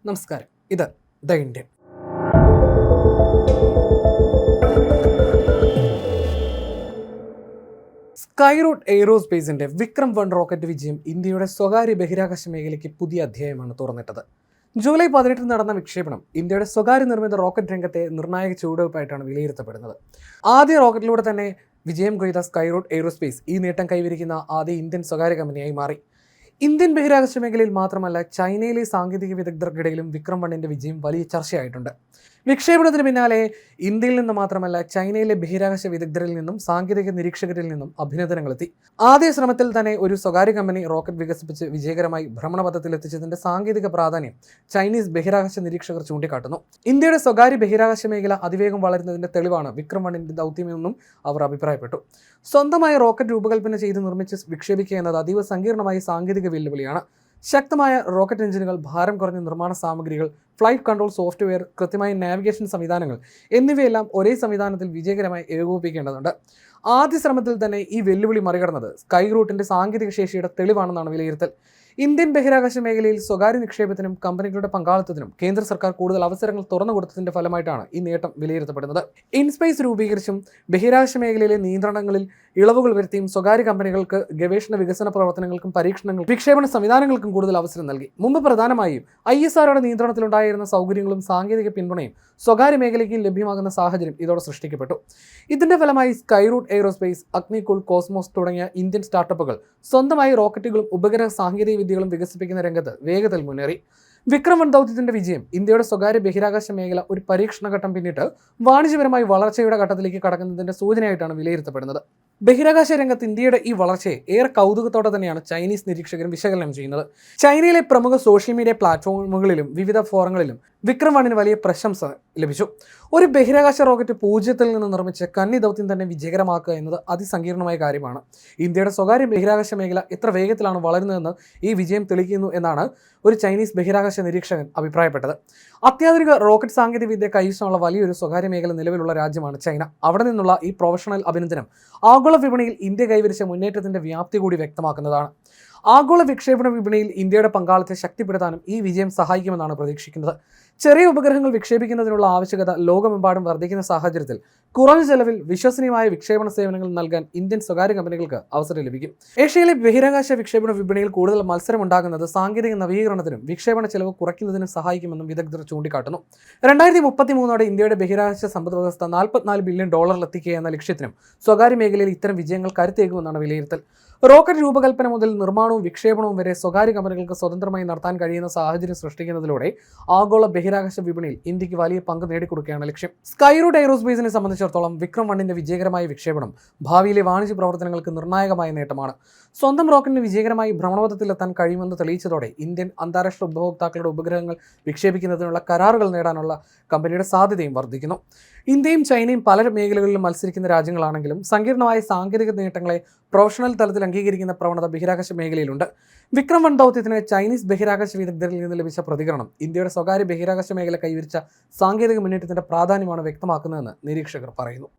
നമസ്കാരം. ഇത് the Indian. Skyroot എയ്റോസ്പേസിന്റെ വിക്രം-1 rocket വിജയം ഇന്ത്യയുടെ സ്വകാര്യ ബഹിരാകാശ മേഖലയ്ക്ക് പുതിയ അധ്യായമാണ് തുറന്നിട്ടത്. ജൂലൈ 18 നടന്ന വിക്ഷേപണം ഇന്ത്യയുടെ സ്വകാര്യ നിർമ്മിത റോക്കറ്റ് രംഗത്തെ നിർണായക ചുവടുവയ്പായിട്ടാണ് വിലയിരുത്തപ്പെടുന്നത്. ആദ്യ റോക്കറ്റിലൂടെ തന്നെ വിജയം കൊയ്ത സ്കൈറൂട്ട് എയ്റോസ്പേസ് ഈ നേട്ടം കൈവരിക്കുന്ന ആദ്യ ഇന്ത്യൻ സ്വകാര്യ കമ്പനിയായി മാറി. ഇന്ത്യൻ ബഹിരാകാശ മേഖലയിൽ മാത്രമല്ല, ചൈനയിലെ സാങ്കേതിക വിദഗ്ധർക്കിടയിലും വിക്രം-1ന്റെ വിജയം വലിയ ചർച്ചയായിട്ടുണ്ട്. വിക്ഷേപണത്തിന് പിന്നാലെ ഇന്ത്യയിൽ നിന്ന് മാത്രമല്ല, ചൈനയിലെ ബഹിരാകാശ വിദഗ്ധരിൽ നിന്നും സാങ്കേതിക നിരീക്ഷകരിൽ നിന്നും അഭിനന്ദനങ്ങളെത്തി. ആദ്യ ശ്രമത്തിൽ തന്നെ ഒരു സ്വകാര്യ കമ്പനി റോക്കറ്റ് വികസിപ്പിച്ച് വിജയകരമായി ഭ്രമണപഥത്തിലെത്തിച്ചതിന്റെ സാങ്കേതിക പ്രാധാന്യം ചൈനീസ് ബഹിരാകാശ നിരീക്ഷകർ ചൂണ്ടിക്കാട്ടുന്നു. ഇന്ത്യയുടെ സ്വകാര്യ ബഹിരാകാശ മേഖല അതിവേഗം വളരുന്നതിന്റെ തെളിവാണ് വിക്രം-1ന്റെ ദൗത്യമെന്നും അവർ അഭിപ്രായപ്പെട്ടു. സ്വന്തമായ റോക്കറ്റ് രൂപകൽപ്പന ചെയ്ത് നിർമ്മിച്ച് വിക്ഷേപിക്കുക എന്നത് അതീവ സങ്കീർണമായ സാങ്കേതിക വെല്ലുവിളിയാണ്. ശക്തമായ റോക്കറ്റ് എഞ്ചിനുകൾ, ഭാരം കുറഞ്ഞ നിർമ്മാണ സാമഗ്രികൾ, ഫ്ലൈറ്റ് കൺട്രോൾ സോഫ്റ്റ്വെയർ, കൃത്യമായ നാവിഗേഷൻ സംവിധാനങ്ങൾ എന്നിവയെല്ലാം ഒരേ സംവിധാനത്തിൽ വിജയകരമായി ഏകോപിപ്പിക്കേണ്ടതുണ്ട്. ആദ്യ ശ്രമത്തിൽ തന്നെ ഈ വെല്ലുവിളി മറികടന്നത് സ്കൈറൂട്ടിന്റെ സാങ്കേതിക ശേഷിയുടെ തെളിവാണെന്നാണ് വിലയിരുത്തൽ. ഇന്ത്യൻ ബഹിരാകാശ മേഖലയിൽ സ്വകാര്യ നിക്ഷേപത്തിനും കമ്പനികളുടെ പങ്കാളിത്തത്തിനും കേന്ദ്ര സർക്കാർ കൂടുതൽ അവസരങ്ങൾ തുറന്നു കൊടുത്തതിന്റെ ഫലമായിട്ടാണ് ഈ നേട്ടം വിലയിരുത്തപ്പെടുന്നത്. ഇൻസ്പേസ് രൂപീകരിച്ചും ബഹിരാകാശ മേഖലയിലെ നിയന്ത്രണങ്ങളിൽ ഇളവുകൾ വരുത്തിയും സ്വകാര്യ കമ്പനികൾക്ക് ഗവേഷണ വികസന പ്രവർത്തനങ്ങൾക്കും പരീക്ഷണങ്ങൾക്കും വിക്ഷേപണ സംവിധാനങ്ങൾക്കും കൂടുതൽ അവസരം നൽകി. മുമ്പ് പ്രധാനമായും ISROയുടെ നിയന്ത്രണത്തിലുണ്ടായിരുന്ന സൗകര്യങ്ങളും സാങ്കേതിക പിന്തുണയും സ്വകാര്യ മേഖലയ്ക്കും ലഭ്യമാകുന്ന സാഹചര്യം ഇതോടെ സൃഷ്ടിക്കപ്പെട്ടു. ഇതിന്റെ ഫലമായി സ്കൈറൂട്ട് എയ്റോസ്പേസ്, അഗ്നികുൾ, കോസ്മോസ് തുടങ്ങിയ ഇന്ത്യൻ സ്റ്റാർട്ടപ്പുകൾ സ്വന്തമായി റോക്കറ്റുകളും ഉപഗ്രഹ സാങ്കേതിക വിദ്യകളും വികസിപ്പിക്കുന്ന രംഗത്ത് വേഗത്തിൽ മുന്നേറി. വിക്രം-1 ദൗത്യത്തിന്റെ വിജയം ഇന്ത്യയുടെ സ്വകാര്യ ബഹിരാകാശ മേഖല ഒരു പരീക്ഷണ ഘട്ടം പിന്നിട്ട് വാണിജ്യപരമായി വളർച്ചയുടെ ഘട്ടത്തിലേക്ക് കടക്കുന്നതിന്റെ സൂചനയായിട്ടാണ് വിലയിരുത്തപ്പെടുന്നത്. ബഹിരാകാശ രംഗത്ത് ഇന്ത്യയുടെ ഈ വളർച്ചയെ ഏറെ കൗതുകത്തോടെ തന്നെയാണ് ചൈനീസ് നിരീക്ഷകരും വിശകലനം ചെയ്യുന്നത്. ചൈനയിലെ പ്രമുഖ സോഷ്യൽ മീഡിയ പ്ലാറ്റ്ഫോമുകളിലും വിവിധ ഫോറങ്ങളിലും വിക്രം-1ന് വലിയ പ്രശംസ ലഭിച്ചു. ഒരു ബഹിരാകാശ റോക്കറ്റ് പൂജ്യത്തിൽ നിന്ന് നിർമ്മിച്ച് കന്നി ദൗത്യം തന്നെ വിജയകരമാക്കുക എന്നത് അതിസങ്കീർണമായ കാര്യമാണ്. ഇന്ത്യയുടെ സ്വകാര്യ ബഹിരാകാശ മേഖല എത്ര വേഗത്തിലാണ് വളരുന്നതെന്ന് ഈ വിജയം തെളിയിക്കുന്നു എന്നാണ് ഒരു ചൈനീസ് ബഹിരാകാശ നിരീക്ഷകൻ അഭിപ്രായപ്പെട്ടത്. അത്യാധുനിക റോക്കറ്റ് സാങ്കേതിക വിദ്യ കൈവശമുള്ള വലിയൊരു സ്വകാര്യ മേഖല നിലവിലുള്ള രാജ്യമാണ് ചൈന. അവിടെ നിന്നുള്ള ഈ പ്രൊഫഷണൽ അഭിനന്ദനം ആഗോള വിപണിയിൽ ഇന്ത്യ കൈവരിച്ച മുന്നേറ്റത്തിന്റെ വ്യാപ്തി കൂടി വ്യക്തമാക്കുന്നതാണ്. ആഗോള വിക്ഷേപണ വിപണിയിൽ ഇന്ത്യയുടെ പങ്കാളിത്തത്തെ ശക്തിപ്പെടുത്താനും ഈ വിജയം സഹായിക്കുമെന്നാണ് പ്രതീക്ഷിക്കുന്നത്. ചെറിയ ഉപഗ്രഹങ്ങൾ വിക്ഷേപിക്കുന്നതിനുള്ള ആവശ്യകത ലോകമെമ്പാടും വർദ്ധിക്കുന്ന സാഹചര്യത്തിൽ കുറഞ്ഞ ചെലവിൽ വിശ്വസനീയമായ വിക്ഷേപണ സേവനങ്ങൾ നൽകാൻ ഇന്ത്യൻ സ്വകാര്യ കമ്പനികൾക്ക് അവസരം ലഭിക്കും. ഏഷ്യയിലെ ബഹിരാകാശ വിക്ഷേപണ വിപണിയിൽ കൂടുതൽ മത്സരമുണ്ടാകുന്നത് സാങ്കേതിക നവീകരണത്തിനും വിക്ഷേപണ ചെലവ് കുറയ്ക്കുന്നതിനും സഹായിക്കുമെന്നും വിദഗ്ധർ ചൂണ്ടിക്കാട്ടുന്നു. 2033 ഇന്ത്യയുടെ ബഹിരാകാശ സമ്പദ് വ്യവസ്ഥ $44 ബില്യൺ എത്തിക്കുക എന്ന ലക്ഷ്യത്തിനും സ്വകാര്യ മേഖലയിൽ ഇത്തരം വിജയങ്ങൾ കരുത്തേകുമെന്നാണ് വിലയിരുത്തൽ. റോക്കറ്റ് രൂപകൽപ്പന മുതൽ നിർമ്മാണവും വിക്ഷേപണവും വരെ സ്വകാര്യ കമ്പനികൾക്ക് സ്വതന്ത്രമായി നടത്താൻ കഴിയുന്ന സാഹചര്യം സൃഷ്ടിക്കുന്നതിലൂടെ ആഗോള ബഹിരാകാശ വിപണിയിൽ ഇന്ത്യക്ക് വലിയ പങ്ക് നേടിക്കൊടുക്കുകയാണ് ലക്ഷ്യം. സ്കൈറൂട്ട് എയ്റോസ്പേസിനെ സംബന്ധിച്ചിടത്തോളം വിക്രം-1ന്റെ വിജയകരമായ വിക്ഷേപണം ഭാവിയിലെ വാണിജ്യ പ്രവർത്തനങ്ങൾക്ക് നിർണായകമായ നേട്ടമാണ്. സ്വന്തം റോക്കറ്റിന് വിജയകരമായി ഭ്രമണപഥത്തിലെത്താൻ കഴിയുമെന്ന് തെളിയിച്ചതോടെ ഇന്ത്യൻ അന്താരാഷ്ട്ര ഉപഭോക്താക്കളുടെ ഉപഗ്രഹങ്ങൾ വിക്ഷേപിക്കുന്നതിനുള്ള കരാറുകൾ നേടാനുള്ള കമ്പനിയുടെ സാധ്യതയും വർദ്ധിക്കുന്നു. ഇന്ത്യയും ചൈനയും പല മേഖലകളിലും മത്സരിക്കുന്ന രാജ്യങ്ങളാണെങ്കിലും സങ്കീർണമായ സാങ്കേതിക നേട്ടങ്ങളെ പ്രൊഫഷണൽ തലത്തിൽ അംഗീകരിക്കുന്ന പ്രവണത ബഹിരാകാശ മേഖലയിലുണ്ട്. വിക്രം-1 ദൗത്യത്തിന് ചൈനീസ് ബഹിരാകാശ വിദഗ്ധരിൽ നിന്ന് ലഭിച്ച പ്രതികരണം ഇന്ത്യയുടെ സ്വകാര്യ ബഹിരാകാശ മേഖല കൈവരിച്ച സാങ്കേതിക മുന്നേറ്റത്തിന്റെ പ്രാധാന്യമാണ് വ്യക്തമാക്കുന്നതെന്ന് നിരീക്ഷകർ പറയുന്നു.